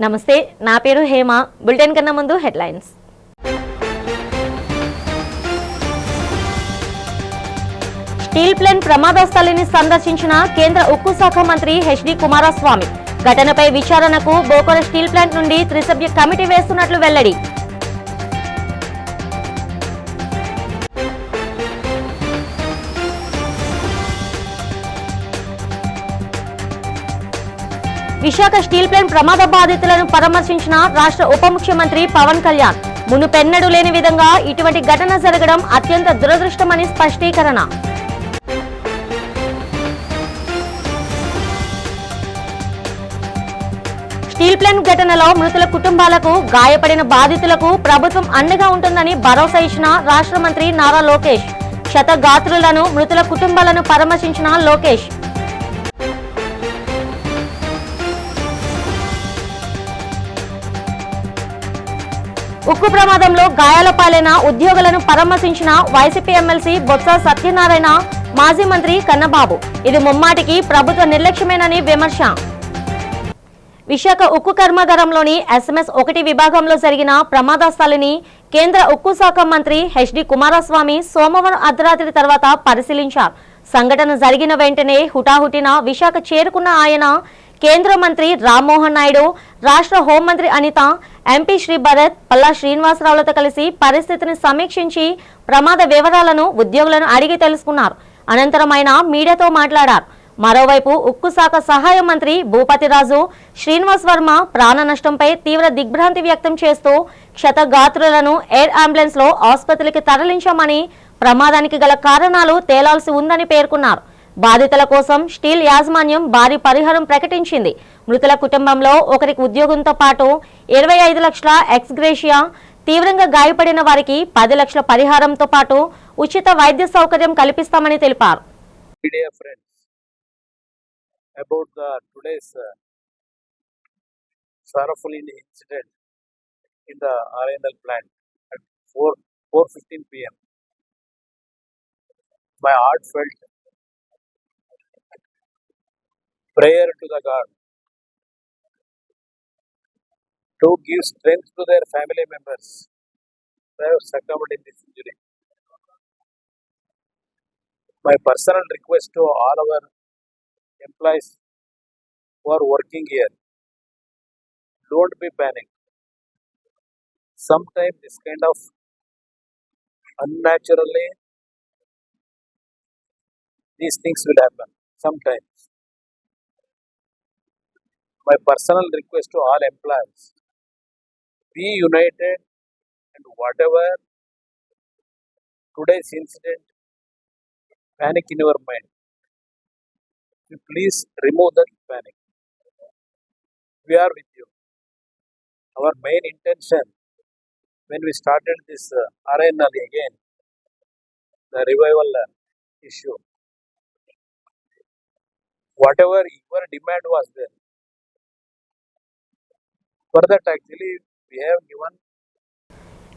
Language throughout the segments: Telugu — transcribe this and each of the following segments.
నమస్తే, నా పేరు హేమ. బులెటిన్ కన్నా ముందు హెడ్లైన్స్. స్టీల్ ప్లాంట్ ప్రమాద స్థలిని సందర్శించిన కేంద్ర ఉక్కు శాఖ మంత్రి హెచ్డి కుమారస్వామి. ఘటనపై విచారణకు బోకోర స్టీల్ ప్లాంట్ నుండి త్రిసభ్య కమిటీ వేస్తున్నట్లు వెల్లడి. విశాఖ స్టీల్ ప్లాంట్ ప్రమాద బాధితులను పరామర్శించిన రాష్ట్ర ఉప ముఖ్యమంత్రి పవన్ కళ్యాణ్. మునుపెన్నడూ లేని విధంగా ఇటువంటి ఘటన జరగడం అత్యంత దురదృష్టమని స్పష్టీకరణ. స్టీల్ ప్లాంట్ ఘటనలో మృతుల కుటుంబాలకు, గాయపడిన బాధితులకు ప్రభుత్వం అండగా ఉంటుందని భరోసా ఇచ్చిన రాష్ట్ర మంత్రి నారా లోకేష్. క్షతగాత్రులను, మృతుల కుటుంబాలను పరామర్శించిన లోకేష్. ఉక్కు ప్రమాదంలో గాయాల పాలైన ఉద్యోగులను పరామర్శించిన వైసీపీ ఎమ్మెల్సీ బొత్స సత్యనారాయణ, మాజీ మంత్రి కన్నబాబు. ఇది ముమ్మాటికి ప్రభుత్వ నిర్లక్ష్యమేనని విమర్శ. విశాఖ ఉక్కు కర్మాగారంలోని SMS-1 విభాగంలో జరిగిన ప్రమాద స్థలిని కేంద్ర ఉక్కు శాఖ మంత్రి హెచ్డి కుమారస్వామి సోమవారం అర్ధరాత్రి తర్వాత పరిశీలించారు. సంఘటన జరిగిన వెంటనే హుటాహుటిన విశాఖ చేరుకున్న ఆయన కేంద్ర మంత్రి రామ్మోహన్ నాయుడు, రాష్ట్ర హోంమంత్రి అనిత, ఎంపీ శ్రీ భరత్, పల్లా శ్రీనివాసరావులతో కలిసి పరిస్థితిని సమీక్షించి ప్రమాద వివరాలను, ఉద్యోగులను అడిగి తెలుసుకున్నారు. అనంతరం ఆయన మీడియాతో మాట్లాడారు. మరోవైపు ఉక్కు శాఖ సహాయ మంత్రి భూపతిరాజు శ్రీనివాస్ వర్మ ప్రాణ నష్టంపై తీవ్ర దిగ్భ్రాంతి వ్యక్తం చేస్తూ క్షతగాత్రులను ఎయిర్ అంబులెన్స్ లో ఆసుపత్రికి తరలించామని, ప్రమాదానికి గల కారణాలు తేలాల్సి ఉందని పేర్కొన్నారు. బాధితుల కోసం స్టీల్ యాజమాన్యం భారీ పరిహారం ప్రకటించింది. మృతుల కుటుంబంలో ఒకరికి ఉద్యోగంతో పాటు 25 లక్షల ఎక్స్గ్రేషియా, తీవ్రంగా గాయపడిన వారికి 10 లక్షల పరిహారంతో పాటు ఉచిత వైద్య సౌకర్యం కల్పిస్తామని తెలిపారు. About the today's sorrowful incident in the RNL plant at 4:15 p.m. My heartfelt prayer to the God to give strength to their family members who have succumbed in this injury. My personal request to all our employees who are working here, don't be panicked. Sometimes this kind of unnaturally these things will happen sometimes. My personal request to all employees, be united, and whatever today's incident, panic in your mind, you please remove that panic. We are with you. Our main intention when we started this RNL again, the revival issue, whatever your demand was there, for that actually we have given.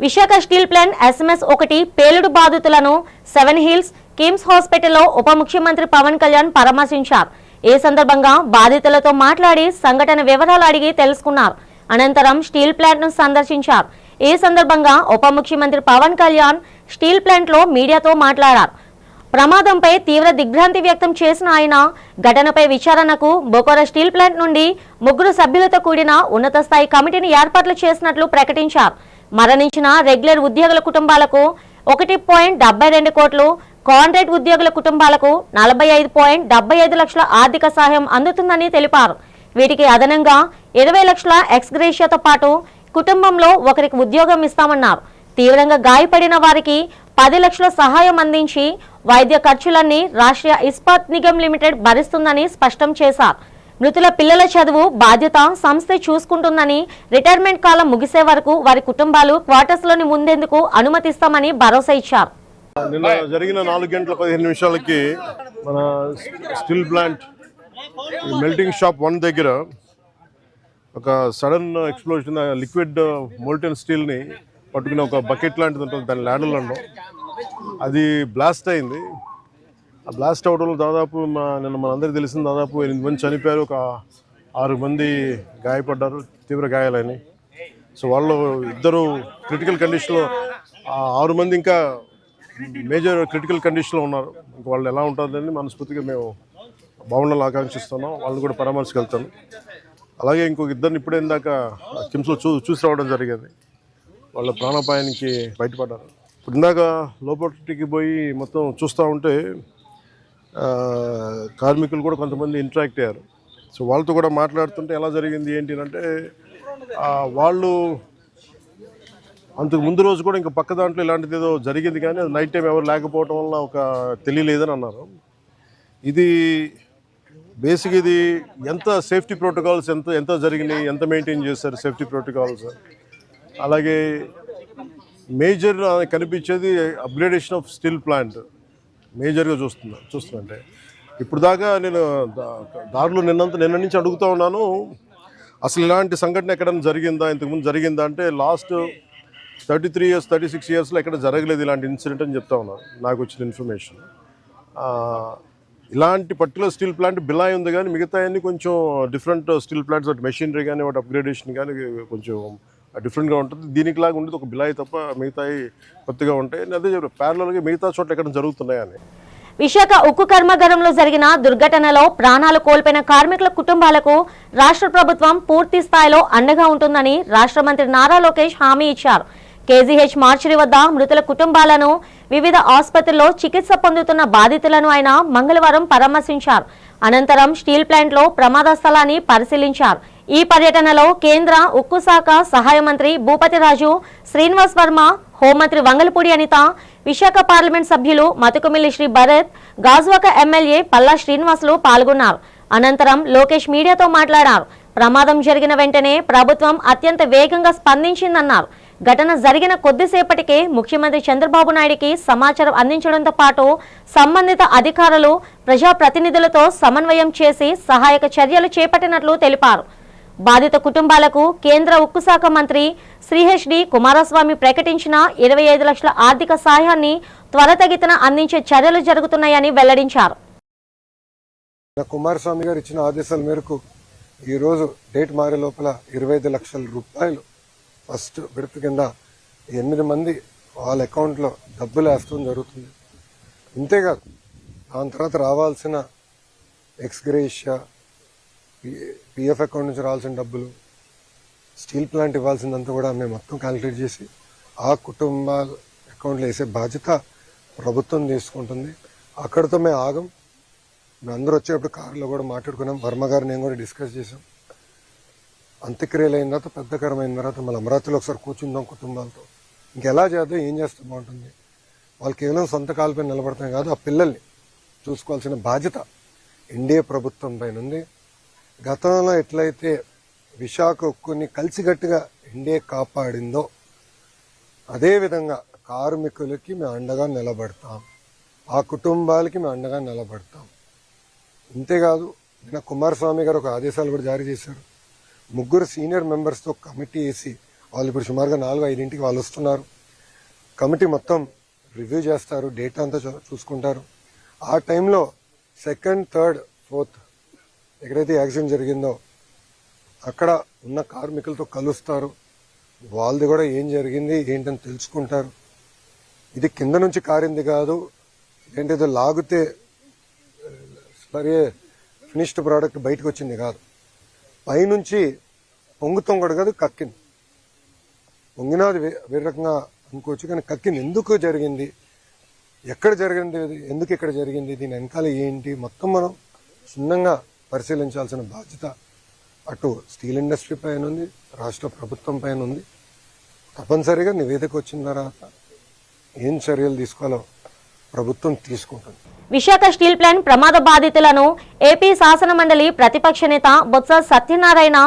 Visakha steel plant SMS-1 పేలుడు బాధితులను 7 హిల్స్ కిమ్స్ హాస్పిటల్లో ఉప ముఖ్యమంత్రి పవన్ కళ్యాణ్ పరామర్శించారు. ఈ సందర్భంగా బాధితులతో మాట్లాడి సంఘటన వివరాలు అడిగి తెలుసుకున్నారు. అనంతరం స్టీల్ ప్లాంట్ ను సందర్శించారు. ఈ సందర్భంగా ఉప ముఖ్యమంత్రి పవన్ కళ్యాణ్ స్టీల్ ప్లాంట్ లో మీడియాతో మాట్లాడారు. ప్రమాదంపై తీవ్ర దిగ్భ్రాంతి వ్యక్తం చేసిన ఆయన ఘటనపై విచారణకు బోకోర స్టీల్ ప్లాంట్ నుండి 3 సభ్యులతో కూడిన ఉన్నత స్థాయి కమిటీని ఏర్పాట్లు చేసినట్లు ప్రకటించారు. మరణించిన రెగ్యులర్ ఉద్యోగుల కుటుంబాలకు 1.72 కోట్లు, కాంట్రాక్ట్ ఉద్యోగుల కుటుంబాలకు 45.75 లక్షల ఆర్థిక సహాయం అందుతుందని తెలిపారు. వీటికి అదనంగా 20 లక్షల ఎక్స్గ్రేషియాతో పాటు కుటుంబంలో ఒకరికి ఉద్యోగం ఇస్తామన్నారు. తీవ్రంగా గాయపడిన వారికి 10 లక్షల సహాయం అందించి వైద్య ఖర్చులన్నీ రాష్ట్రీయ ఇస్పాత్ నిగమ్ లిమిటెడ్ భరిస్తుందని స్పష్టం చేశారు. మృతుల పిల్లల చదువు బాధ్యత సంస్థ చూసుకుంటుందని, రిటైర్మెంట్ కాలం ముగిసే వరకు వారి కుటుంబాలు క్వార్టర్స్ లోని ఉండేందుకు అనుమతిస్తామని భరోసా ఇచ్చారు. నిన్న జరిగిన 4:15 మన స్టీల్ ప్లాంట్ మెల్టింగ్ షాప్ 1 దగ్గర ఒక సడన్ ఎక్స్ప్లోజన్, లిక్విడ్ మోల్టెన్ స్టీల్ని పట్టుకుని ఒక బకెట్ లాంటిది ఉంటుంది దాని ల్యాండ్లలో, అది బ్లాస్ట్ అయింది. ఆ బ్లాస్ట్ అవడంలో దాదాపు నిన్న మనందరికీ తెలిసిన దాదాపు 8 మంది చనిపోయారు, ఒక 6 మంది గాయపడ్డారు, తీవ్ర గాయాలని. సో వాళ్ళు ఇద్దరు క్రిటికల్ కండిషన్లో, 6 మంది ఇంకా మేజర్ క్రిటికల్ కండిషన్లో ఉన్నారు. ఇంక వాళ్ళు ఎలా ఉంటుందని మనస్ఫూర్తిగా మేము బాగుండాలని ఆకాంక్షిస్తున్నాం. వాళ్ళని కూడా పరామర్శకెళ్తాను. అలాగే ఇంకొక ఇద్దరిని ఇప్పుడే ఇందాక కిమ్స్లో చూసి రావడం జరిగింది. వాళ్ళ ప్రాణాపాయానికి బయటపడ్డారు. ఇప్పుడు ఇందాక లోపలికి పోయి మొత్తం చూస్తూ ఉంటే కార్మికులు కూడా కొంతమంది ఇంటరాక్ట్ అయ్యారు. సో వాళ్ళతో కూడా మాట్లాడుతుంటే ఎలా జరిగింది ఏంటి అంటే, వాళ్ళు అంతకు ముందు రోజు కూడా ఇంకా పక్క దాంట్లో ఇలాంటిది ఏదో జరిగింది, కానీ అది నైట్ టైం ఎవరు లేకపోవడం వల్ల ఒక తెలియలేదని అన్నారు. ఇది బేసిక్, ఇది ఎంత సేఫ్టీ ప్రోటోకాల్స్ ఎంత జరిగినాయి, ఎంత మెయింటైన్ చేశారు సేఫ్టీ ప్రోటోకాల్స్. అలాగే మేజర్ కనిపించేది అప్గ్రేడేషన్ ఆఫ్ స్టీల్ ప్లాంట్ మేజర్గా చూస్తుంటే ఇప్పుడు దాకా నేను దారిలో నిన్న నుంచి అడుగుతూ ఉన్నాను, అసలు ఇలాంటి సంఘటన ఎక్కడైనా జరిగిందా, ఇంతకుముందు జరిగిందా అంటే లాస్ట్ 33 years 36 yearsలో ఎక్కడ జరగలేదు ఇలాంటి ఇన్సిడెంట్ అని చెప్తా ఉన్నాను నాకు వచ్చిన ఇన్ఫర్మేషన్. ఇలాంటి పర్టికులర్ స్టీల్ ప్లాంట్ బిలాయ్ ఉంది, కానీ మిగతా అన్ని కొంచెం డిఫరెంట్ స్టీల్ ప్లాంట్స్, వాటి మెషినరీ కానీ వాటి అప్గ్రేడేషన్ కానీ కొంచెం డిఫరెంట్గా ఉంటుంది. దీనికి లాగా ఉండేది ఒక బిలాయ్ తప్ప మిగతాయి కొత్తగా ఉంటాయి. అదే చెప్పారు ప్యారలల్గా మిగతా చోట్ల ఎక్కడ జరుగుతున్నాయని. విశాఖ ఉక్కు కర్మాగారంలో జరిగిన దుర్ఘటనలో ప్రాణాలు కోల్పోయిన కార్మికుల కుటుంబాలకు రాష్ట్ర ప్రభుత్వం పూర్తి స్థాయిలో అండగా ఉంటుందని రాష్ట్ర మంత్రి నారా లోకేష్ హామీ ఇచ్చారు. కేజీహెచ్ మార్చిరి వద్ద మృతుల కుటుంబాలను, వివిధ ఆసుపత్రుల్లో చికిత్స పొందుతున్న బాధితులను ఆయన మంగళవారం పరామర్శించారు. అనంతరం స్టీల్ ప్లాంట్లో ప్రమాద స్థలాన్ని పరిశీలించారు. ఈ పర్యటనలో కేంద్ర ఉక్కు శాఖ సహాయ మంత్రి భూపతిరాజు శ్రీనివాస్ వర్మ, హోంమంత్రి వంగలపూడి అనిత, విశాఖ పార్లమెంట్ సభ్యులు మతుకుమిల్లి శ్రీ భరత్, గాజువాక ఎమ్మెల్యే పల్లా శ్రీనివాసులు పాల్గొన్నారు. అనంతరం లోకేష్ మీడియాతో మాట్లాడారు. ప్రమాదం జరిగిన వెంటనే ప్రభుత్వం అత్యంత వేగంగా స్పందించిందన్నారు. ఘటన జరిగిన కొద్దిసేపటికే ముఖ్యమంత్రి చంద్రబాబు నాయుడికి సమాచారం అందించడంతో పాటు సంబంధిత అధికారులు, ప్రజాప్రతినిధులతో సమన్వయం చేసి సహాయక చర్యలు చేపట్టినట్లు తెలిపారు. బాధిత కుటుంబాలకు కేంద్ర ఉక్కు శాఖ మంత్రి శ్రీ హెచ్డి కుమారస్వామి ప్రకటించిన 25 లక్షల ఆర్థిక సాయాన్ని త్వరితగతిన అందించే చర్యలు జరుగుతున్నాయని వెల్లడించారు. కుమారస్వామి గారు ఇచ్చిన ఆదేశాల మేరకు ఈరోజు డేట్ మారే లోపల 25 లక్షల రూపాయలు ఫస్ట్ విడత కింద 8 మంది వాళ్ళ అకౌంట్లో డబ్బులు వేస్తడం జరుగుతుంది. ఇంతేకాదు దాని తర్వాత రావాల్సిన ఎక్స్గ్రేషియా, పిఎఫ్ అకౌంట్ నుంచి రావాల్సిన డబ్బులు, స్టీల్ ప్లాంట్ ఇవ్వాల్సిందంతా కూడా మేము మొత్తం క్యాలిక్యులేట్ చేసి ఆ కుటుంబాల అకౌంట్లో వేసే బాధ్యత ప్రభుత్వం తీసుకుంటుంది. అక్కడితో మేము ఆగం. మేము అందరూ వచ్చేటప్పుడు కారులో కూడా మాట్లాడుకున్నాం. వర్మ గారు నేను కూడా డిస్కస్ చేసాం. అంత్యక్రియలు అయిన తర్వాత, పెద్దకరమైన తర్వాత మళ్ళీ అమరావతిలో ఒకసారి కూర్చుందాం కుటుంబాలతో. ఇంకెలా చేద్దాం, ఏం చేస్తే బాగుంటుంది. వాళ్ళు కేవలం సొంత కాలుపై నిలబడతాం కాదు, ఆ పిల్లల్ని చూసుకోవాల్సిన బాధ్యత ఎన్డీఏ ప్రభుత్వం పైన ఉంది. గతంలో ఎట్లయితే విశాఖ ఉక్కుని కలిసికట్టుగా ఎన్డీఏ కాపాడిందో అదేవిధంగా కార్మికులకి మేము అండగా నిలబడతాం, ఆ కుటుంబాలకి మేము అండగా నిలబడతాం. ఇంతేకాదు నిన్న కుమారస్వామి గారు ఒక ఆదేశాలు కూడా జారీ చేశారు. 3 సీనియర్ మెంబర్స్తో కమిటీ వేసి, వాళ్ళు ఇప్పుడు సుమారుగా 4-5 వాళ్ళు వస్తున్నారు. కమిటీ మొత్తం రివ్యూ చేస్తారు, డేటా అంతా చూసుకుంటారు. ఆ టైంలో 2nd, 3rd, 4th ఎక్కడైతే యాక్సిడెంట్ జరిగిందో అక్కడ ఉన్న కార్మికులతో కలుస్తారు. వాళ్ళది కూడా ఏం జరిగింది ఏంటని తెలుసుకుంటారు. ఇది కింద నుంచి కారింది కాదు, ఏంటేదో లాగితే సరే ఫినిష్డ్ ప్రోడక్ట్ బయటకు వచ్చింది కాదు, పైనుంచి పొంగుతాం కూడా కాదు, కక్కింది. పొంగినది వేరే రకంగా అనుకోవచ్చు, కానీ కక్కింది. ఎందుకు జరిగింది, ఎక్కడ జరిగింది, ఎందుకు ఇక్కడ జరిగింది, దీని వెనకాల ఏంటి, మొత్తం మనం క్షుణ్ణంగా పరిశీలించాల్సిన బాధ్యత అటు స్టీల్ ఇండస్ట్రీ పైన ఉంది, రాష్ట్ర ప్రభుత్వం పైన ఉంది. తప్పనిసరిగా నివేదిక వచ్చిన తర్వాత ఏం చర్యలు తీసుకోవాలో ప్రభుత్వం తీసుకుంటుంది. విశాఖ స్టీల్ ప్లాంట్ ప్రమాద బాధితులను ఏపీ శాసన మండలి ప్రతిపక్ష నేత బొత్స సత్యనారాయణ,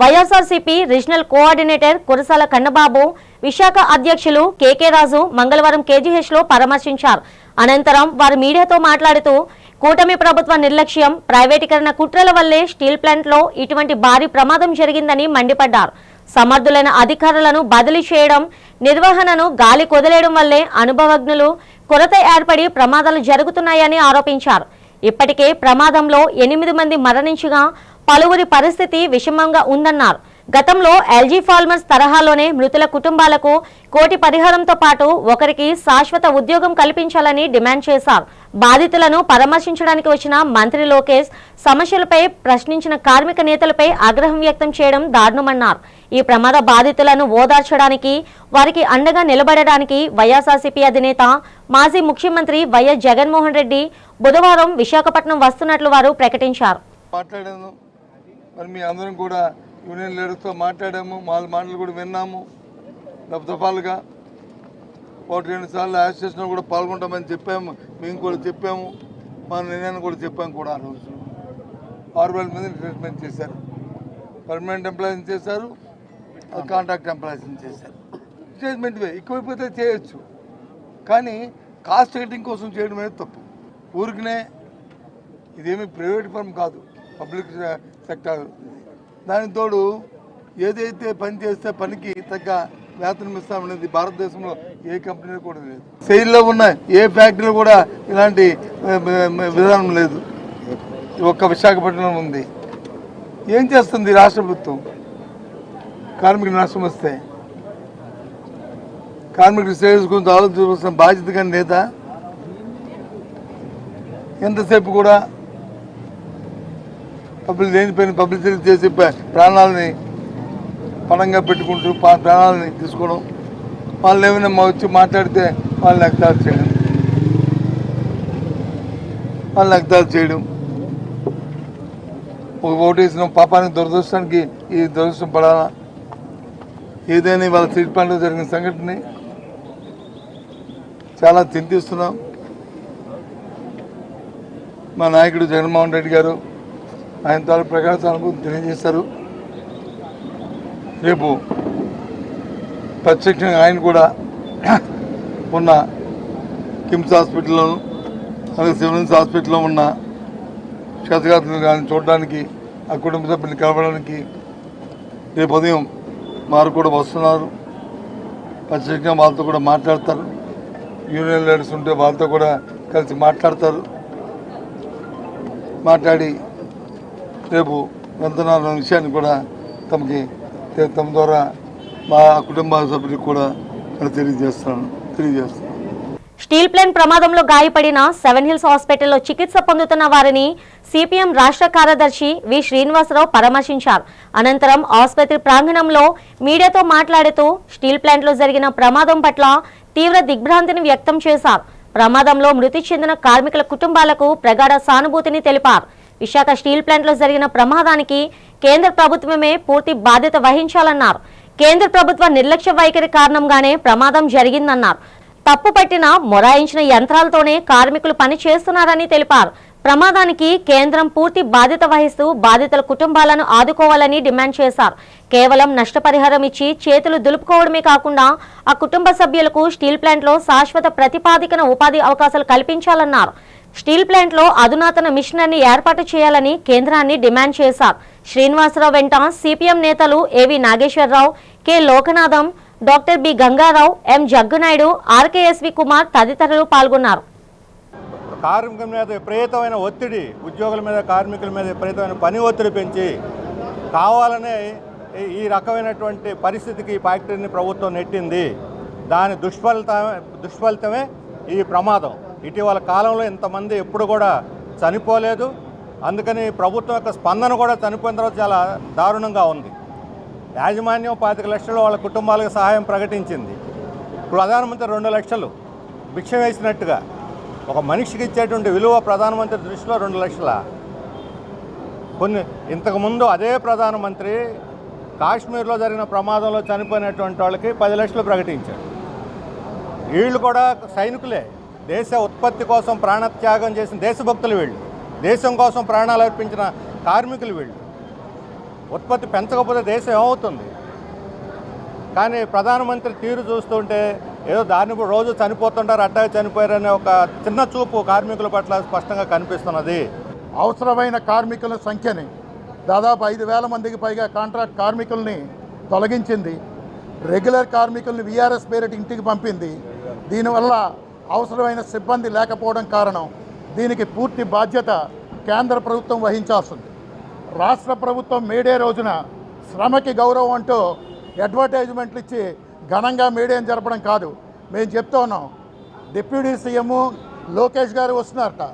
వైఎస్ఆర్సీపీ రీజనల్ కోఆర్డినేటర్ కురసాల కన్నబాబు, విశాఖ అధ్యక్షులు కేకే రాజు మంగళవారం కేజీహెచ్లో పరామర్శించారు. అనంతరం వారు మీడియాతో మాట్లాడుతూ కూటమి ప్రభుత్వ నిర్లక్ష్యం, ప్రైవేటీకరణ కుట్రల వల్లే స్టీల్ ప్లాంట్లో ఇటువంటి భారీ ప్రమాదం జరిగిందని మండిపడ్డారు. సమర్థులైన అధికారులను బదిలీ చేయడం, నిర్వహణను గాలి కొదిలేయడం వల్లే అనుభవజ్ఞులు కొరత ఏర్పడి ప్రమాదాలు జరుగుతున్నాయని ఆరోపించారు. ఇప్పటికే ప్రమాదంలో 8 మంది మరణించగా పలువురి పరిస్థితి విషమంగా ఉందన్నారు. గతంలో ఎల్జీ ఫార్మర్స్ తరహాలోనే మృతుల కుటుంబాలకు కోటి పరిహారంతో పాటు ఒకరికి శాశ్వత ఉద్యోగం కల్పించాలని డిమాండ్ చేశారు. బాధితులను పరామర్శించడానికి వచ్చిన మంత్రి లోకేష్ సమస్యలపై ప్రశ్నించిన కార్మిక నేతలపై ఆగ్రహం వ్యక్తం చేయడం దారుణమన్నారు. ఈ ప్రమాద బాధితులను ఓదార్చడానికి, వారికి అండగా నిలబడడానికి వైఎస్ఆర్సీపీ అధినేత మాజీ ముఖ్యమంత్రి వైఎస్ జగన్మోహన్ రెడ్డి బుధవారం విశాఖపట్నం వస్తున్నట్లు వారు ప్రకటించారు. మాట్లాడాను, మరి మీ అందరం కూడా యూనియన్ లీడర్స్తో మాట్లాడాము, వాళ్ళ మాటలు కూడా విన్నాము. దఫాలుగా 1-2 సార్లు అసోసియేషన్లో కూడా పాల్గొంటామని చెప్పాము, మేము కూడా చెప్పాము, మా నిర్ణయాన్ని కూడా చెప్పాము కూడా. ఆ రోజు 6,000 మందిని ట్రీట్మెంట్ చేశారు, పర్మనెంట్ ఎంప్లాయీని చేశారు, కాంట్రాక్ట్ ఎంప్లాయీస్ని చేశారు. ట్రీట్మెంట్ ఎక్కువైపోతే చేయొచ్చు, కానీ కాస్ట్ కటింగ్ కోసం చేయడం అనేది తప్పు. ఊరికనే ఇదేమి ప్రైవేట్ ఫర్మ్ కాదు, పబ్లిక్ సెక్టర్. దానికి తోడు ఏదైతే పని చేస్తే పనికి తగ్గ వేతనం ఇస్తామనేది భారతదేశంలో ఏ కంపెనీలో కూడా లేదు. సెయిల్లో ఉన్న ఏ ఫ్యాక్టరీలో కూడా ఇలాంటి విధానం లేదు. ఒక్క విశాఖపట్నం ఉంది. ఏం చేస్తుంది రాష్ట్ర ప్రభుత్వం? కార్మికులు నష్టం వస్తే కార్మికులు శ్రేయస్సు గురించి ఆలోచించవలసిన బాధ్యత కానీ లేదా? ఎంతసేపు కూడా లేనిపోయిన పబ్లిసిటీ చేసి ప్రాణాలని పణంగా పెట్టుకుంటూ ప్రాణాలని తీసుకోవడం, వాళ్ళు ఏమైనా వచ్చి మాట్లాడితే వాళ్ళని ఎగ్జాల్ చేయడం, ఒక ఓటేసిన పాపానికి దురదృష్టానికి ఈ దురదృష్టం పడాలా? ఏదైనా వాళ్ళ స్ట్రీట్ ప్లాంట్లో జరిగిన సంఘటనని చాలా చింతిస్తున్నాం. మా నాయకుడు జగన్మోహన్ రెడ్డి గారు ఆయన తాలూ ప్రగాఢ అనుభూతి తెలియజేశారు. రేపు ప్రత్యక్షంగా ఆయన కూడా ఉన్న కిమ్స్ హాస్పిటల్లోను అలాగే సివిల్స్ హాస్పిటల్లో ఉన్న క్షతగాత్రులు కానీ చూడడానికి, ఆ కుటుంబ సభ్యుని కలవడానికి రేపు ఉదయం వారు కూడా వస్తున్నారు. ప్రత్యేకంగా వాళ్ళతో కూడా మాట్లాడతారు. యూనియన్ లీడర్స్ ఉంటే వాళ్ళతో కూడా కలిసి మాట్లాడతారు. మాట్లాడి రేపు వెళ్తున్న విషయాన్ని కూడా తమ ద్వారా మా కుటుంబ సభ్యులకు కూడా తెలియజేస్తాను. స్టీల్ ప్లాంట్ ప్రమాదంలో గాయపడిన 7 హిల్స్ హాస్పిటల్లో చికిత్స పొందుతున్న వారిని సిపిఎం రాష్ట్ర కార్యదర్శి వి శ్రీనివాసరావు పరామర్శించారు. అనంతరం ఆసుపత్రి ప్రాంగణంలో మీడియాతో మాట్లాడుతూ స్టీల్ ప్లాంట్లో జరిగిన ప్రమాదం పట్ల తీవ్ర దిగ్భ్రాంతిని వ్యక్తం చేశారు. ప్రమాదంలో మృతి చెందిన కార్మికుల కుటుంబాలకు ప్రగాఢ సానుభూతిని తెలిపారు. విశాఖ స్టీల్ ప్లాంట్లో జరిగిన ప్రమాదానికి కేంద్ర ప్రభుత్వమే పూర్తి బాధ్యత వహించాలన్నారు. కేంద్ర ప్రభుత్వ నిర్లక్ష్య వైఖరి కారణంగానే ప్రమాదం జరిగిందన్నారు. తప్పు పట్టిన మొరాయించిన యంత్రాలతోనే కార్మికులు పని చేస్తున్నారని తెలిపారు. ప్రమాదానికి కేంద్రం పూర్తి బాధ్యత వహిస్తూ బాధితుల కుటుంబాలను ఆదుకోవాలని డిమాండ్ చేశారు. కేవలం నష్టపరిహారం ఇచ్చి చేతులు దులుపుకోవడమే కాకుండా ఆ కుటుంబ సభ్యులకు స్టీల్ ప్లాంట్లో శాశ్వత ప్రతిపాదికన ఉపాధి అవకాశాలు కల్పించాలన్నారు. స్టీల్ ప్లాంట్లో అధునాతన మిషనరీని ఏర్పాటు చేయాలని కేంద్రాన్ని డిమాండ్ చేశారు. శ్రీనివాసరావు వెంట సిపిఎం నేతలు A V Nageswararao, K Lokanatham, doctor B Gangarao, M Jaggunaidu, R K S V Kumar తదితరులు పాల్గొన్నారు. కార్మికుల మీద విపరీతమైన ఒత్తిడి, ఉద్యోగుల మీద కార్మికుల మీద విపరీతమైన పని ఒత్తిడి పెంచి కావాలనే ఈ రకమైనటువంటి పరిస్థితికి ఈ ఫ్యాక్టరీని ప్రభుత్వం నెట్టింది. దాని దుష్ఫలితమే ఈ ప్రమాదం. ఇటీవల కాలంలో ఇంతమంది ఎప్పుడు కూడా చనిపోలేదు. అందుకని ప్రభుత్వం యొక్క స్పందన కూడా చనిపోయిన తర్వాత చాలా దారుణంగా ఉంది. యాజమాన్యం 25 లక్షలు వాళ్ళ కుటుంబాలకు సహాయం ప్రకటించింది. ప్రధానమంత్రి 2 లక్షలు భిక్ష వేసినట్టుగా ఒక మనిషికి ఇచ్చేటువంటి విలువ ప్రధానమంత్రి దృష్టిలో 2 లక్షల. ఇంతకుముందు అదే ప్రధానమంత్రి కాశ్మీర్లో జరిగిన ప్రమాదంలో చనిపోయినటువంటి వాళ్ళకి 10 లక్షలు ప్రకటించారు. వీళ్ళు కూడా సైనికులే, దేశ ఉత్పత్తి కోసం ప్రాణత్యాగం చేసిన దేశభక్తులు వీళ్ళు, దేశం కోసం ప్రాణాలు అర్పించిన కార్మికులు వీళ్ళు. ఉత్పత్తి పెంచకపోతే దేశం ఏమవుతుంది? కానీ ప్రధానమంత్రి తీరు చూస్తుంటే ఏదో దాన్ని రోజు చనిపోతుంటారు, అట్టాగే చనిపోయారనే ఒక చిన్న చూపు కార్మికుల పట్ల స్పష్టంగా కనిపిస్తున్నది. అవసరమైన కార్మికుల సంఖ్యని దాదాపు 5,000 మందికి పైగా కాంట్రాక్ట్ కార్మికుల్ని తొలగించింది. రెగ్యులర్ కార్మికుల్ని వీఆర్ఎస్ పేరిట ఇంటికి పంపింది. దీనివల్ల అవసరమైన సిబ్బంది లేకపోవడం కారణం. దీనికి పూర్తి బాధ్యత కేంద్ర ప్రభుత్వం వహించాల్సింది. రాష్ట్ర ప్రభుత్వం మేడే రోజున శ్రమకి గౌరవం అంటూ అడ్వర్టైజ్మెంట్లు ఇచ్చి ఘనంగా మీడియం జరపడం కాదు. మేము చెప్తా ఉన్నాం, డిప్యూటీ సీఎం లోకేష్ గారు వస్తున్నారట.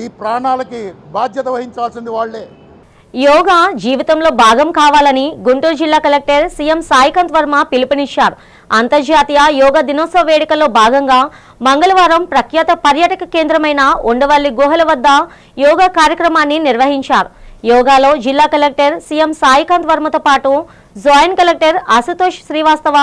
ఈ ప్రాణాలకి బాధ్యత వహించాల్సింది వాళ్లే. యోగా జీవితంలో భాగం కావాలని గుంటూరు జిల్లా కలెక్టర్ సీఎం సాయికాంత్ వర్మ పిలుపునిచ్చారు. అంతర్జాతీయ యోగా దినోత్సవ వేడుకల్లో భాగంగా మంగళవారం ప్రఖ్యాత పర్యాటక కేంద్రమైన ఉండవల్లి గుహల వద్ద యోగా కార్యక్రమాన్ని నిర్వహించారు. యోగాలో జిల్లా కలెక్టర్ సీఎం సాయికాంత్ వర్మతో పాటు జాయింట్ కలెక్టర్ అశుతోష్ శ్రీవాస్తవ,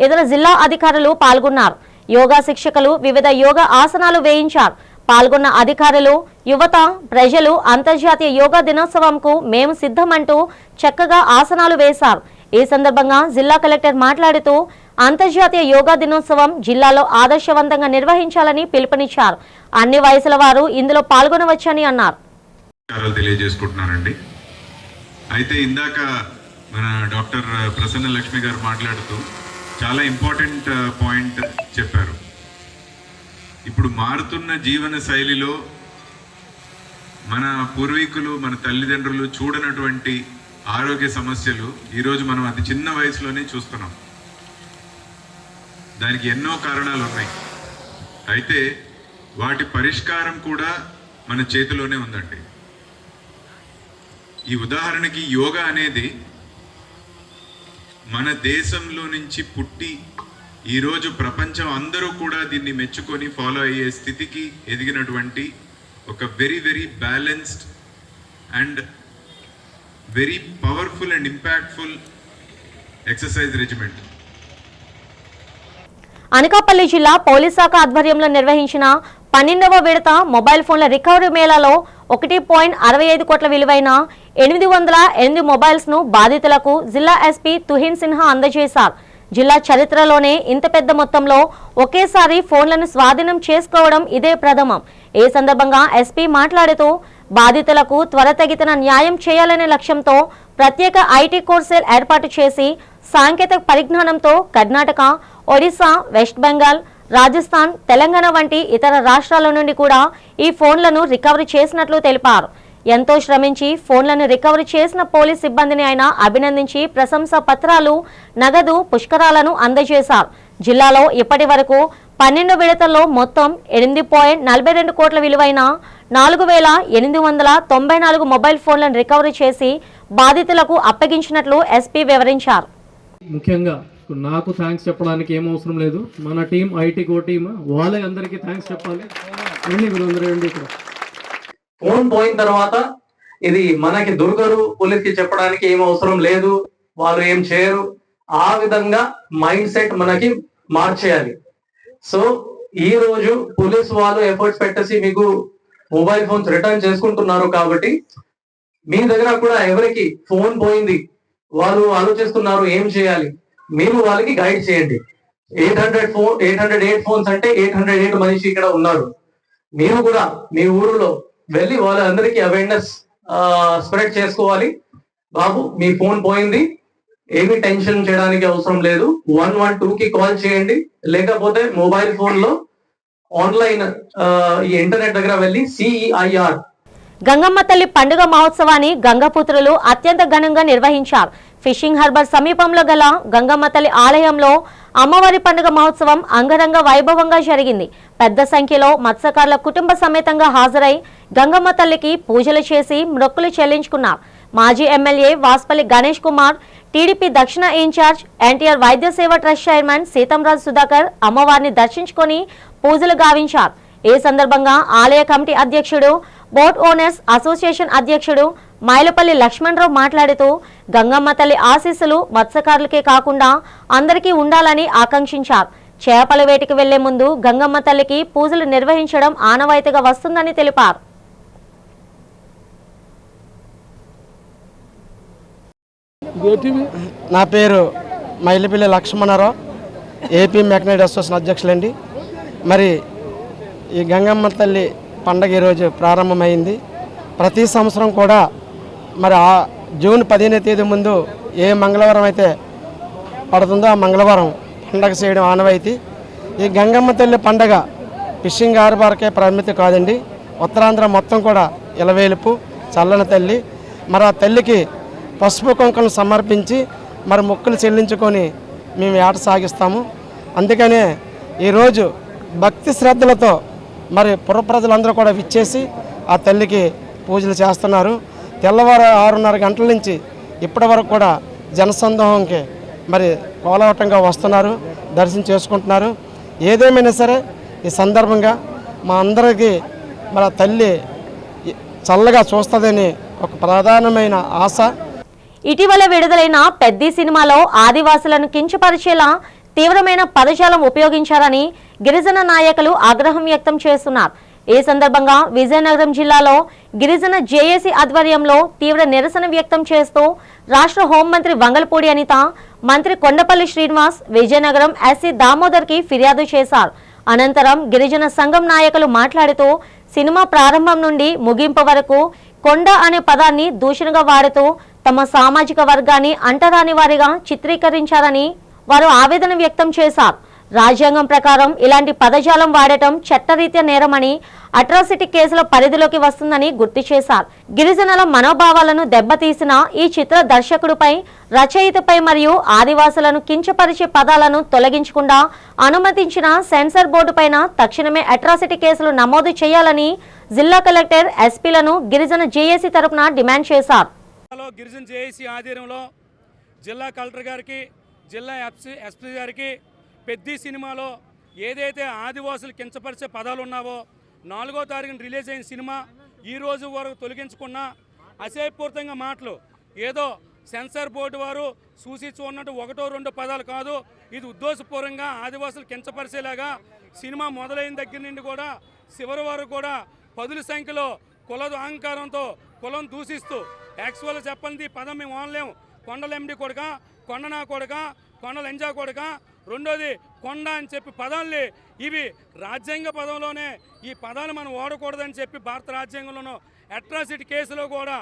ఇతర జిల్లా అధికారులు పాల్గొన్నారు. యోగా శిక్షకులు వివిధ యోగా ఆసనాలు వేయించారు. పాల్గొన్న అధికారులు, యువత, ప్రజలు అంతర్జాతీయ యోగా దినోత్సవంకు మేము సిద్ధమంటూ చక్కగా ఆసనాలు వేశారు. ఈ సందర్భంగా జిల్లా కలెక్టర్ మాట్లాడుతూ అంతర్జాతీయ యోగా దినోత్సవం జిల్లాలో ఆదర్శవంతంగా నిర్వహించాలని పిలుపునిచ్చారు. అన్ని వయసుల వారు ఇందులో పాల్గొనవచ్చని అన్నారు. తెలియజేసుకుంటున్నానండి. అయితే ఇందాక మన డాక్టర్ ప్రసన్న లక్ష్మి గారు మాట్లాడుతూ చాలా ఇంపార్టెంట్ పాయింట్ చెప్పారు. ఇప్పుడు మారుతున్న జీవన శైలిలో మన పూర్వీకులు, మన తల్లిదండ్రులు చూడనటువంటి ఆరోగ్య సమస్యలు ఈరోజు మనం అతి చిన్న వయసులోనే చూస్తున్నాం. దానికి ఎన్నో కారణాలు ఉన్నాయి. అయితే వాటి పరిష్కారం కూడా మన చేతిలోనే ఉందండి. ఈ ఉదాహరణకి యోగా అనేది మన దేశంలో నుంచి పుట్టి ఈరోజు ప్రపంచం అందరూ కూడా దీన్ని మెచ్చుకొని ఫాలో అయ్యే స్థితికి ఎదిగినటువంటి ఒక very very balanced and very powerful and impactful exercise regiment. Anakapalli జిల్లా పోలీస్ శాఖ ఆధ్వర్యంలో నిర్వహించిన 12వ విడత మొబైల్ ఫోన్ల రికవరీ మేళాలో 1.65 కోట్ల విలువైన 808 మొబైల్స్ ను బాధితులకు జిల్లా ఎస్పీ తుహిన్ సిన్హా అందజేశారు. జిల్లా చరిత్రలోనే ఇంత పెద్ద మొత్తంలో ఒకేసారి ఫోన్లను స్వాధీనం చేసుకోవడం ఇదే ప్రథమం. ఈ సందర్భంగా ఎస్పీ మాట్లాడుతూ బాధితులకు త్వరితగతిన న్యాయం చేయాలనే లక్ష్యంతో ప్రత్యేక ఐటీ కోర్ సెల్ ఏర్పాటు చేసి సాంకేతిక పరిజ్ఞానంతో కర్ణాటక, ఒడిశా, వెస్ట్ బెంగాల్, రాజస్థాన్, తెలంగాణ వంటి ఇతర రాష్ట్రాల నుండి కూడా ఈ ఫోన్లను రికవరీ చేసినట్లు తెలిపారు. ఎంతో శ్రమించి ఫోన్లను రికవరీ చేసిన పోలీస్ సిబ్బందిని ఆయన అభినందించి ప్రశంసా పత్రాలు, నగదు, పుష్కరాలను అందజేశారు. జిల్లాలో ఇప్పటి వరకు 12 విడతల్లో మొత్తం 8.42 కోట్ల విలువైన 4,894 మొబైల్ ఫోన్లను రికవరీ చేసి బాధితులకు అప్పగించినట్లు ఎస్పీ వివరించారు. ముఖ్యంగా నాకు థ్యాంక్స్ చెప్పడానికి ఏం అవసరం లేదు. మన టీం, ఐటీ కో టీం, వాళ్ళే అందరికీ థ్యాంక్స్ చెప్పాలి. ఇక్కడ ఫోన్ పోయిన తర్వాత ఇది మనకి దొరకరు, పోలీస్కి చెప్పడానికి ఏం అవసరం లేదు, వాళ్ళు ఏం చేయరు. ఆ విధంగా మైండ్ సెట్ మనకి మార్చేయాలి. సో ఈ రోజు పోలీస్ వాళ్ళు ఎఫర్ట్స్ పెట్టేసి మీకు మొబైల్ ఫోన్స్ రిటర్న్ చేసుకుంటున్నారు. కాబట్టి మీ దగ్గర కూడా ఎవరికి ఫోన్ పోయింది, వాళ్ళు ఆలోచిస్తున్నారు ఏం చేయాలి, మీరు వాళ్ళకి గైడ్ చేయండి. 808 ఫోన్స్ అంటే 808 మనిషి ఇక్కడ ఉన్నారు. మీరు కూడా మీ ఊరిలో వెళ్ళి వాళ్ళందరికీ అవేర్నెస్ స్ప్రెడ్ చేసుకోవాలి. బాబు మీ ఫోన్ పోయింది, ఏమి టెన్షన్ చేయడానికి అవసరం లేదు, 112కి కాల్ చేయండి. లేకపోతే మొబైల్ ఫోన్ లో ఆన్లైన్ ఈ ఇంటర్నెట్ దగ్గర వెళ్ళి CEIR గంగమ్మ తల్లి పండుగ మహోత్సవాన్ని గంగపుత్రులు అత్యంత ఘనంగా నిర్వహించారు. ఫిషింగ్ హార్బర్ సమీపంలో గల గంగమ్మ తల్లి ఆలయంలో అమ్మవారి పండుగ మహోత్సవం అంగరంగ వైభవంగా జరిగింది. పెద్ద సంఖ్యలో మత్స్యకారుల కుటుంబ సమేతంగా హాజరై గంగమ్మ తల్లికి పూజలు చేసి మొక్కులు చెల్లించుకున్నారు. మాజీ ఎమ్మెల్యే వాస్పల్లి గణేష్ కుమార్, టీడీపీ దక్షిణ ఇన్ఛార్జ్, ఎన్టీఆర్ వైద్య సేవ ట్రస్ట్ చైర్మన్ సీతంరాజు సుధాకర్ అమ్మవారిని దర్శించుకొని పూజలు గావించారు. ఈ సందర్భంగా ఆలయ కమిటీ అధ్యక్షుడు, బోట్ ఓనర్స్ అసోసియేషన్ అధ్యక్షుడు మైలపల్లి లక్ష్మణరావు మాట్లాడుతూ గంగమ్మ తల్లి ఆశీస్సులు మత్స్యకారులకే కాకుండా అందరికీ ఉండాలని ఆకాంక్షించారు. చేపల వేటకు వెళ్లే ముందు గంగమ్మ తల్లికి పూజలు నిర్వహించడం ఆనవాయితీగా వస్తుందని తెలిపారు. నా పేరు మైలపల్లి లక్ష్మణరావు, ఏపీ మెకనైట్ అసోసియేషన్ అధ్యక్షులండి. మరి ఈ గంగమ్మ తల్లి పండగ ఈరోజు ప్రారంభమైంది. ప్రతి సంవత్సరం కూడా మరి జూన్ 15వ తేదీ ముందు ఏ మంగళవారం అయితే పడుతుందో ఆ మంగళవారం పండగ చేయడం ఆనవాయితీ. ఈ గంగమ్మ తల్లి పండగ ఫిషింగ్ హార్బర్కే పరిమితి కాదండి, ఉత్తరాంధ్ర మొత్తం కూడా ఇలవేలుపు చల్లని తల్లి. మరి ఆ తల్లికి పసుపు కుంకుమలు సమర్పించి మరి మొక్కులు చెల్లించుకొని మేము ఆట సాగిస్తాము. అందుకనే ఈరోజు భక్తి శ్రద్ధలతో మరి పుర ప్రజలందరూ కూడా విచ్చేసి ఆ తల్లికి పూజలు చేస్తున్నారు. తెల్లవారు 6:30 గంటల నుంచి ఇప్పటి వరకు కూడా జనసందోహంకి మరి కోలాటంగా వస్తున్నారు, దర్శనం చేసుకుంటున్నారు. ఏదేమైనా సరే ఈ సందర్భంగా మా అందరికీ మన తల్లి చల్లగా చూస్తుందని ఒక ప్రధానమైన ఆశ. ఇటీవల విడుదలైన పెద్ది సినిమాలో ఆదివాసులను కించపరిచేలా తీవ్రమైన పదజాలం ఉపయోగించారని గిరిజన నాయకులు ఆగ్రహం వ్యక్తం చేస్తున్నారు. ఈ సందర్భంగా విజయనగరం జిల్లాలో గిరిజన జేఏసీ ఆధ్వర్యంలో తీవ్ర నిరసన వ్యక్తం చేస్తూ రాష్ట్ర హోంమంత్రి వంగలపూడి అనిత, మంత్రి కొండపల్లి శ్రీనివాస్ విజయనగరం ఎస్సీ దామోదర్కి ఫిర్యాదు చేశారు. అనంతరం గిరిజన సంఘం నాయకులు మాట్లాడుతూ సినిమా ప్రారంభం నుండి ముగింపు వరకు కొండ అనే పదాన్ని దూషణగా వాడుతూ తమ సామాజిక వర్గాన్ని అంటరాని వారిగా చిత్రీకరించారని వారు ఆవేదన వ్యక్తం చేశారు. రాజ్యాంగం ప్రకారం ఇలాంటి పదజాలం వాడటం చట్టరీత్యా నేరమని, అట్రాసిటీ కేసుల పరిధిలోకి వస్తుందని గుర్తు చేశారు. గిరిజనుల మనోభావాలను దెబ్బతీసిన ఈ చిత్ర దర్శకుడిపై, రచయితపై మరియు ఆదివాసులను కించపరిచే పదాలను తొలగించకుండా అనుమతించిన సెన్సార్ బోర్డు పైన తక్షణమే అట్రాసిటీ కేసులు నమోదు చేయాలని జిల్లా కలెక్టర్, ఎస్పీలను గిరిజన జేఏసీ తరపున డిమాండ్ చేశారు. గిరిజన జేఏసీ ఆధ్వర్యంలో జిల్లా కలెక్టర్ గారికి, జిల్లా ఎస్పీ గారికి పెద్ది సినిమాలో ఏదైతే ఆదివాసులు కించపరిచే పదాలు ఉన్నావో 4వ తారీఖున రిలీజ్ అయిన సినిమా ఈ రోజు వరకు తొలగించుకున్న అసహ్యపూరితంగా మాటలు, ఏదో సెన్సార్ బోర్డు వారు చూసి చూడనట్టు 1-2 పదాలు కాదు, ఇది ఉద్దేశపూర్వకంగా ఆదివాసులు కించపరిచేలాగా సినిమా మొదలైన దగ్గర నుండి కూడా చివరి వరకు కూడా పదుల సంఖ్యలో కుల అహంకారంతో కులం దూషిస్తూ యాక్చువల్గా చెప్పండి పదం మేము వాడలేము. కొండల ఎండి కొడక, కొండనా కొడక, కొండల ఎంజా కొడక, రెండోది కొండ అని చెప్పి పదాలని ఇవి రాజ్యాంగ పదంలోనే ఈ పదాలు మనం వాడకూడదని చెప్పి భారత రాజ్యాంగంలోనూ అట్రాసిటీ కేసులో కూడా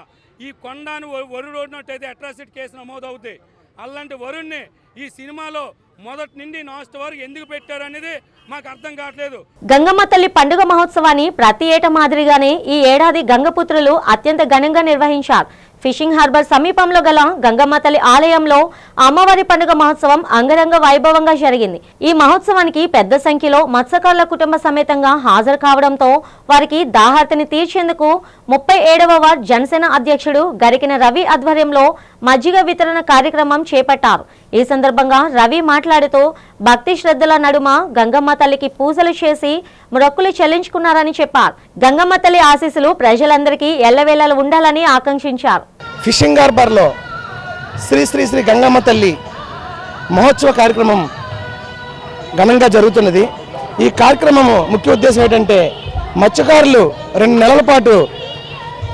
ఈ కొండను వరుడినట్టయితే అట్రాసిటీ కేసు నమోదవుతాయి. అలాంటి వరుణ్ణి ఈ సినిమాలో మొదటి నుండి లాస్ట్ వరకు ఎందుకు పెట్టారనేది మాకు అర్థం కావట్లేదు. గంగమ్మ తల్లి పండుగ మహోత్సవాన్ని ప్రతి ఏటా మాదిరిగానే ఈ ఏడాది గంగపుత్రులు అత్యంత ఘనంగా నిర్వహించారు. ఫిషింగ్ హార్బర్ సమీపంలో గల గంగమ్మ తల్లి ఆలయంలో అమ్మవారి పండుగ మహోత్సవం అంగరంగ వైభవంగా జరిగింది. ఈ మహోత్సవానికి పెద్ద సంఖ్యలో మత్స్యకారుల కుటుంబ సమేతంగా హాజరు కావడంతో వారికి దాహార్తిని తీర్చేందుకు 37వ వార్డు జనసేన అధ్యక్షుడు గరికిన రవి ఆధ్వర్యంలో మజ్జిగ వితరణ కార్యక్రమం చేపట్టారు. ఈ సందర్భంగా రవి మాట్లాడుతూ భక్తి శ్రద్ధల నడుమ గంగమ్మ తల్లికి పూజలు చేసి మొక్కులు చెల్లించుకున్నారని చెప్పారు. గంగమ్మ తల్లి ఆశీస్సులు ప్రజలందరికీ ఎల్లవేళలా ఉండాలని ఆకాంక్షించారు. ఫిషింగ్ హార్బర్లో శ్రీ శ్రీ శ్రీ గంగమ్మ తల్లి మహోత్సవ కార్యక్రమం ఘనంగా జరుగుతున్నది. ఈ కార్యక్రమము ముఖ్య ఉద్దేశం ఏంటంటే మత్స్యకారులు 2 నెలల పాటు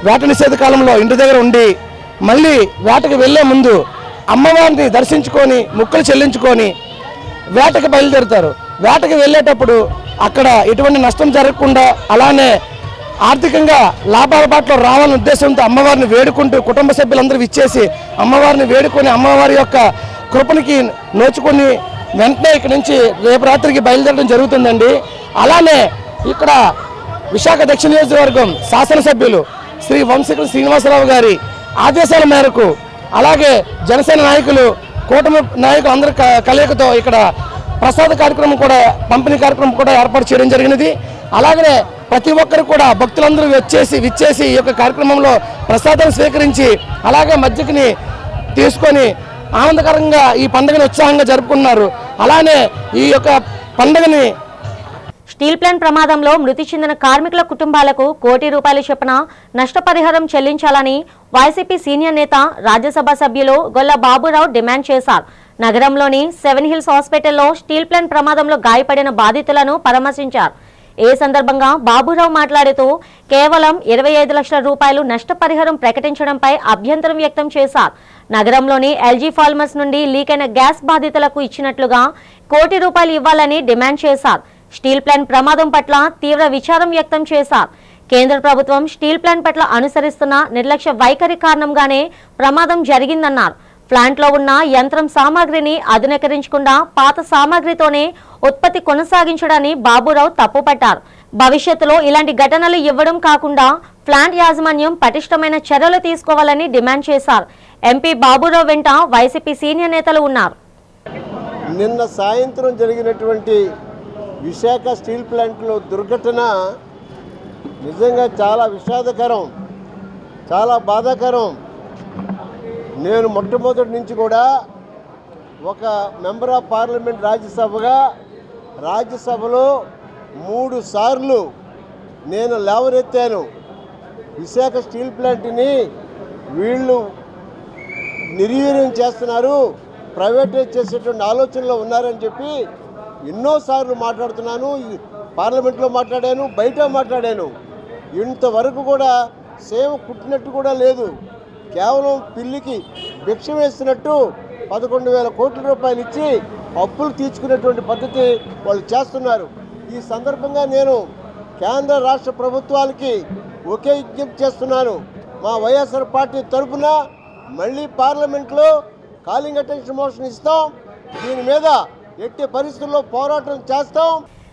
వేట నిషేధ కాలంలో ఇంటి దగ్గర ఉండి మళ్ళీ వేటకు వెళ్లే ముందు అమ్మవారిని దర్శించుకొని మొక్కులు చెల్లించుకొని వేటకు బయలుదేరుతారు. వేటకు వెళ్ళేటప్పుడు అక్కడ ఎటువంటి నష్టం జరగకుండా అలానే ఆర్థికంగా లాభాల బాటలో రావాలనే ఉద్దేశంతో అమ్మవారిని వేడుకుంటూ కుటుంబ సభ్యులందరూ ఇచ్చేసి అమ్మవారిని వేడుకొని అమ్మవారి యొక్క కృపనికి నోచుకొని వెంటనే ఇక్కడ నుంచి రేపు రాత్రికి బయలుదేరడం జరుగుతుందండి. అలానే ఇక్కడ విశాఖ దక్షిణ నియోజకవర్గం శాసనసభ్యులు శ్రీ వంశీకుల శ్రీనివాసరావు గారి ఆదేశాల మేరకు అలాగే జనసేన నాయకులు, కూటమి నాయకులు అందరి కలయికతో ఇక్కడ ప్రసాద కార్యక్రమం కూడా, పంపిణీ కార్యక్రమం కూడా ఏర్పాటు చేయడం జరిగినది. అలాగనే ప్రతి ఒక్కరు కూడా భక్తులందరూ విచ్చేసి ఈ యొక్క కార్యక్రమంలో ప్రసాదం స్వీకరించి అలాగే మజ్జిగని తీసుకొని ఆనందకరంగా ఈ పండుగను ఉత్సాహంగా జరుపుకున్నారు. అలానే ఈ యొక్క పండుగని స్టీల్ ప్లాంట్ ప్రమాదంలో మృతి చెందిన కార్మికుల కుటుంబాలకు ₹1 కోటి చొప్పున నష్టపరిహారం చెల్లించాలని వైసీపీ సీనియర్ నేత, రాజ్యసభ సభ్యులు గొల్ల బాబురావు డిమాండ్ చేశారు. నగరంలోని 7 హిల్స్ హాస్పిటల్లో స్టీల్ ప్లాంట్ ప్రమాదంలో గాయపడిన బాధితులను పరామర్శించారు. ఈ సందర్భంగా బాబురావు మాట్లాడుతూ కేవలం ₹25 లక్షల నష్టపరిహారం ప్రకటించడంపై అభ్యంతరం వ్యక్తం చేశారు. నగరంలోని ఎల్జీ ఫార్మర్స్ నుండి లీకైన గ్యాస్ బాధితులకు ఇచ్చినట్లుగా ₹1 కోటి ఇవ్వాలని డిమాండ్ చేశారు. స్టీల్ ప్లాంట్ ప్రమాదం పట్ల తీవ్ర విచారం వ్యక్తం చేశారు. కేంద్ర ప్రభుత్వం స్టీల్ ప్లాంట్ పట్ల అనుసరిస్తున్న నిర్లక్ష్య వైఖరి కారణంగానే ప్రమాదం జరిగిందన్నారు. ప్లాంట్లో ఉన్న యంత్రం సామాగ్రిని ఆధునీకరించకుండా పాత సామాగ్రితోనే ఉత్పత్తి కొనసాగించడాన్ని బాబురావు తప్పుపట్టారు. భవిష్యత్తులో ఇలాంటి ఘటనలు ఇవ్వడం కాకుండా ప్లాంట్ యాజమాన్యం పటిష్టమైన చర్యలు తీసుకోవాలని డిమాండ్ చేశారు. ఎంపీ బాబురావు వెంట వైసీపీ సీనియర్ నేతలు ఉన్నారు. నిన్న సాయంత్రం జరిగినటువంటి విశాఖ స్టీల్ ప్లాంట్లో దుర్ఘటన నిజంగా చాలా విషాదకరం, చాలా బాధాకరం. నేను మొట్టమొదటి నుంచి కూడా ఒక మెంబర్ ఆఫ్ పార్లమెంట్ రాజ్యసభలో 3 సార్లు నేను లేవనెత్తాను. విశాఖ స్టీల్ ప్లాంట్ని వీళ్ళు నిర్వీర్యం చేస్తున్నారు, ప్రైవేటైజ్ చేసేటువంటి ఆలోచనలో ఉన్నారని చెప్పి ఎన్నోసార్లు మాట్లాడుతున్నాను. పార్లమెంట్లో మాట్లాడాను, బయట మాట్లాడాను. ఇంతవరకు కూడా సేవ కుట్టినట్టు కూడా లేదు. కేవలం పిల్లికి భిక్ష వేస్తున్నట్టు 11,000 కోట్ల రూపాయలు ఇచ్చి అప్పులు తీర్చుకునేటువంటి పద్ధతి వాళ్ళు చేస్తున్నారు. ఈ సందర్భంగా నేను కేంద్ర రాష్ట్ర ప్రభుత్వాలకి ఒకే విజ్ఞప్తి చేస్తున్నాను. మా వైఎస్ఆర్ పార్టీ తరఫున మళ్ళీ పార్లమెంట్లో కాలింగ్ అటెన్షన్ మోషన్ ఇస్తాం. దీని మీద ఎట్టి పరిస్థితుల్లో పోరాటం చేస్తాం.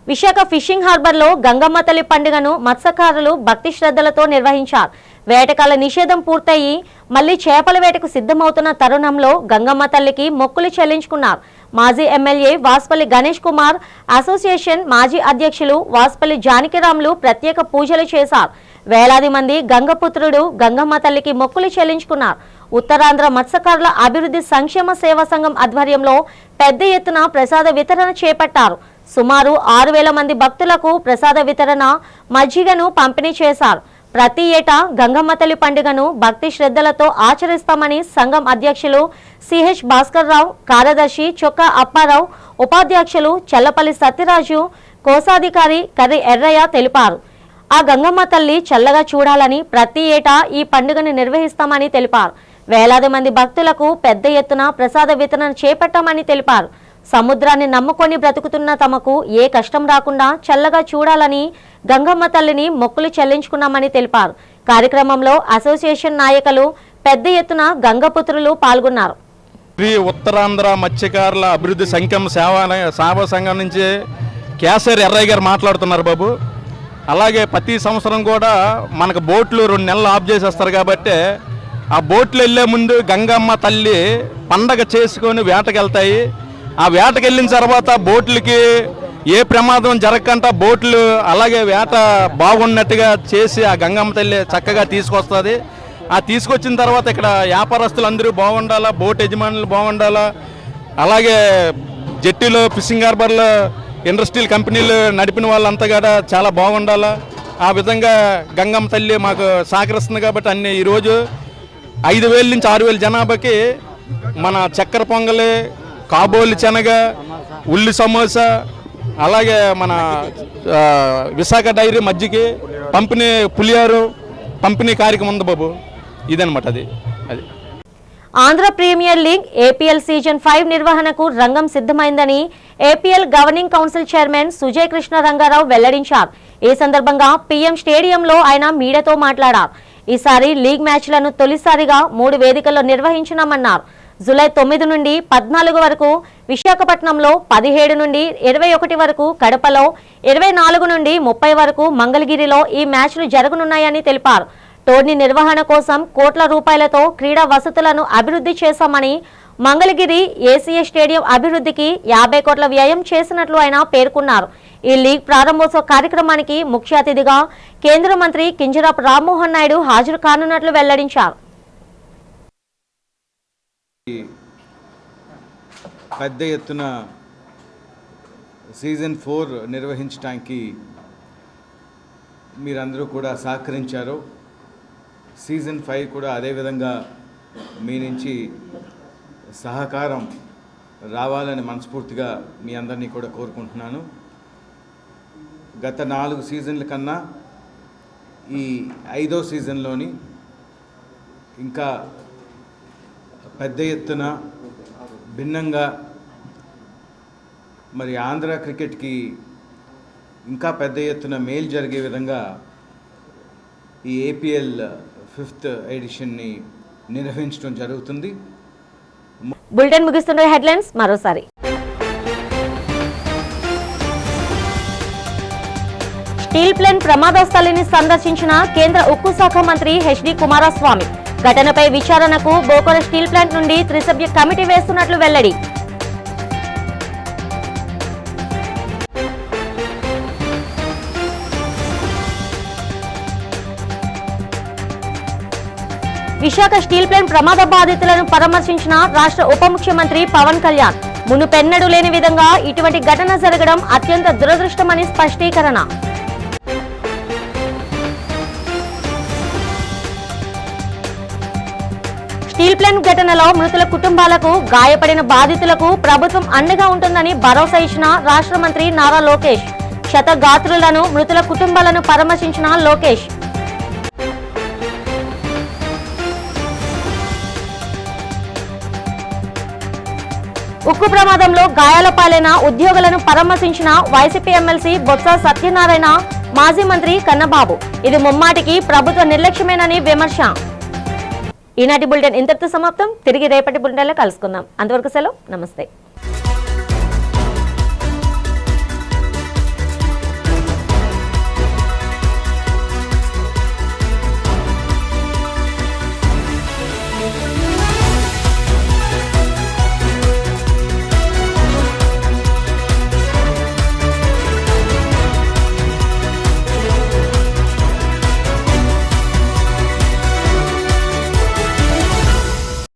విశాఖ ఫిషింగ్ హార్బర్లో గంగమ్మ తల్లి పండుగను మత్స్యకారులు భక్తి శ్రద్ధలతో నిర్వహించారు. వేటకాల నిషేధం పూర్తయి మళ్లీ చేపల వేటకు సిద్ధమవుతున్న తరుణంలో గంగమ్మ తల్లికి మొక్కులు చెల్లించుకున్నారు. మాజీ ఎమ్మెల్యే వాస్పల్లి గణేష్ కుమార్, అసోసియేషన్ మాజీ అధ్యక్షులు వాస్పల్లి జానకిరాములు ప్రత్యేక పూజలు చేశారు. వేలాది మంది గంగపుత్రుడు గంగమ్మ తల్లికి మొక్కులు చెల్లించుకున్నారు. ఉత్తరాంధ్ర మత్స్యకారుల అభివృద్ధి సంక్షేమ సేవా సంఘం ఆధ్వర్యంలో పెద్ద ఎత్తున ప్రసాద వితరణ చేపట్టారు. సుమారు 6,000 మంది భక్తులకు ప్రసాద వితరణ, మజ్జిగను పంపిణీ చేశారు. ప్రతి ఏటా గంగమ్మ తల్లి పండుగను భక్తి శ్రద్ధలతో ఆచరిస్తామని సంఘం అధ్యక్షులు సిహెచ్ భాస్కర్ రావు, కార్యదర్శి చొక్కా అప్పారావు, ఉపాధ్యక్షులు చల్లపల్లి సత్యరాజు, కోశాధికారి కర్రి ఎర్రయ్య తెలిపారు. ఆ గంగమ్మ తల్లి చల్లగా చూడాలని ప్రతి ఏటా ఈ పండుగను నిర్వహిస్తామని తెలిపారు. వేలాది మంది భక్తులకు పెద్ద ఎత్తున ప్రసాద వితరణ చేపట్టామని తెలిపారు. సముద్రాన్ని నమ్ముకొని బ్రతుకుతున్న తమకు ఏ కష్టం రాకుండా చల్లగా చూడాలని గంగమ్మ తల్లిని మొక్కులు చెల్లించుకున్నామని తెలిపారు. కార్యక్రమంలో అసోసియేషన్ నాయకులు పెద్ద ఎత్తున గంగపుత్రులు పాల్గొన్నారు. ఉత్తరాంధ్ర మత్స్యకారుల అభివృద్ధి సంక్షేమ సేవా సంఘం నుంచి కేసరి ఎర్రయ్య గారు మాట్లాడుతున్నారు బాబు. అలాగే ప్రతి సంవత్సరం కూడా మనకు బోట్లు 2 నెలలు ఆఫ్ చేసేస్తారు కాబట్టి ఆ బోట్లు వెళ్ళే ముందు గంగమ్మ తల్లి పండగ చేసుకొని వేటకెళ్తాయి. ఆ వేటకి వెళ్ళిన తర్వాత బోట్లకి ఏ ప్రమాదం జరగకుండా బోట్లు అలాగే వేట బాగున్నట్టుగా చేసి ఆ గంగమ్మ తల్లి చక్కగా తీసుకొస్తుంది. ఆ తీసుకొచ్చిన తర్వాత ఇక్కడ వ్యాపారస్తులు అందరూ బాగుండాలా, బోట్ యజమానులు బాగుండాలా, అలాగే జట్టీలో ఫిషింగ్ హార్బర్లో ఇండస్ట్రియల్ కంపెనీలు నడిపిన వాళ్ళంతా కూడా చాలా బాగుండాలా. ఆ విధంగా గంగమ్మ తల్లి మాకు సహకరిస్తుంది కాబట్టి అన్ని ఈరోజు 5,000 నుంచి 6,000 జనాభాకి మన చక్కెర పొంగలి, కాబోలి శనగ, ఉల్లి సమోసా, అలాగే మన విశాఖ డైరీ మజ్జిగ పంపిణీ, పులియారు పంపిణీ కార్యక్రమం ఉంది బాబు. ఇదనమాట అది. Andhra premier league APL season 5 నిర్వహణకు రంగం సిద్ధమైందని APL governing council chairman Sujay Krishna Rangarao వెల్లడించారు. ఈ సందర్భంగా పీఎం స్టేడియంలో ఆయన మీడియాతో మాట్లాడారు. ఈసారి లీగ్ మ్యాచ్లను తొలిసారిగా 3 వేదికల్లో నిర్వహించనుమన్నారు. జూలై 9 నుండి 14 వరకు విశాఖపట్నంలో, 17 నుండి 21 వరకు కడపలో, 24 నుండి 30 వరకు మంగళగిరిలో ఈ మ్యాచ్లు జరగనున్నాయని తెలిపారు. టోర్నీ నిర్వహణ కోసం కోట్ల రూపాయలతో క్రీడా వసతులను అభివృద్ధి చేశామని, మంగళగిరి ఏసీఏ స్టేడియం అభివృద్ధికి 50 కోట్ల వ్యయం చేసినట్లు ఆయన పేర్కొన్నారు. ఈ లీగ్ ప్రారంభోత్సవ కార్యక్రమానికి ముఖ్య అతిథిగా కేంద్ర మంత్రి కింజరాపు రామ్మోహన్ నాయుడు హాజరు కానున్నట్లు వెల్లడించారు. పెద్ద ఎత్తున సీజన్ 4 నిర్వహించడానికి మీరందరూ కూడా సహకరించారు. సీజన్ 5 కూడా అదేవిధంగా మీ నుంచి సహకారం రావాలని మనస్ఫూర్తిగా మీ అందరినీ కూడా కోరుకుంటున్నాను. గత 4 సీజన్ల కన్నా ఈ 5వ సీజన్లోని ఇంకా పెద్ద ఎత్తున భిన్నంగా మరి ఆంధ్ర క్రికెట్కి ఇంకా పెద్ద ఎత్తున మేలు జరిగే విధంగా ఈ ఏపీఎల్ 5th ఎడిషన్ని నిర్వహించడం జరుగుతుంది. బులెటిన్ ముగిస్తున్న హెడ్లైన్స్ మరోసారి. స్టీల్ ప్లాంట్ ప్రమాద స్థలిని సందర్శించిన కేంద్ర ఉక్కు శాఖ మంత్రి హెచ్డి కుమారస్వామి. ఘటనపై విచారణకు బోకోర స్టీల్ ప్లాంట్ నుండి 3 సభ్య కమిటీ వేస్తున్నట్లు వెల్లడి. విశాఖ స్టీల్ ప్లాంట్ ప్రమాద బాధితులను పరామర్శించిన రాష్ట్ర ఉప ముఖ్యమంత్రి పవన్ కళ్యాణ్. మునుపెన్నడూ లేని విధంగా ఇటువంటి ఘటన జరగడం అత్యంత దురదృష్టమని స్పష్టీకరణ. స్టీల్ ప్లాంట్ ఘటనలో మృతుల కుటుంబాలకు, గాయపడిన బాధితులకు ప్రభుత్వం అండగా ఉంటుందని భరోసా ఇచ్చిన రాష్ట్ర మంత్రి నారా లోకేష్. క్షతగాత్రులను, మృతుల కుటుంబాలను పరామర్శించిన లోకేష్. ఉక్కు ప్రమాదంలో గాయాల పాలైన ఉద్యోగులను పరామర్శించిన వైసీపీ ఎమ్మెల్సీ బొత్స సత్యనారాయణ, మాజీ మంత్రి కన్నబాబు. ఇది ముమ్మాటికి ప్రభుత్వ నిర్లక్ష్యమేనని విమర్శ. ఈనాటి బులెటిన్ ఇంతటితో సమాప్తం. తిరిగి రేపటి బులెటిన్లో కలుసుకుందాం. అంతవరకు సెలవు. నమస్తే.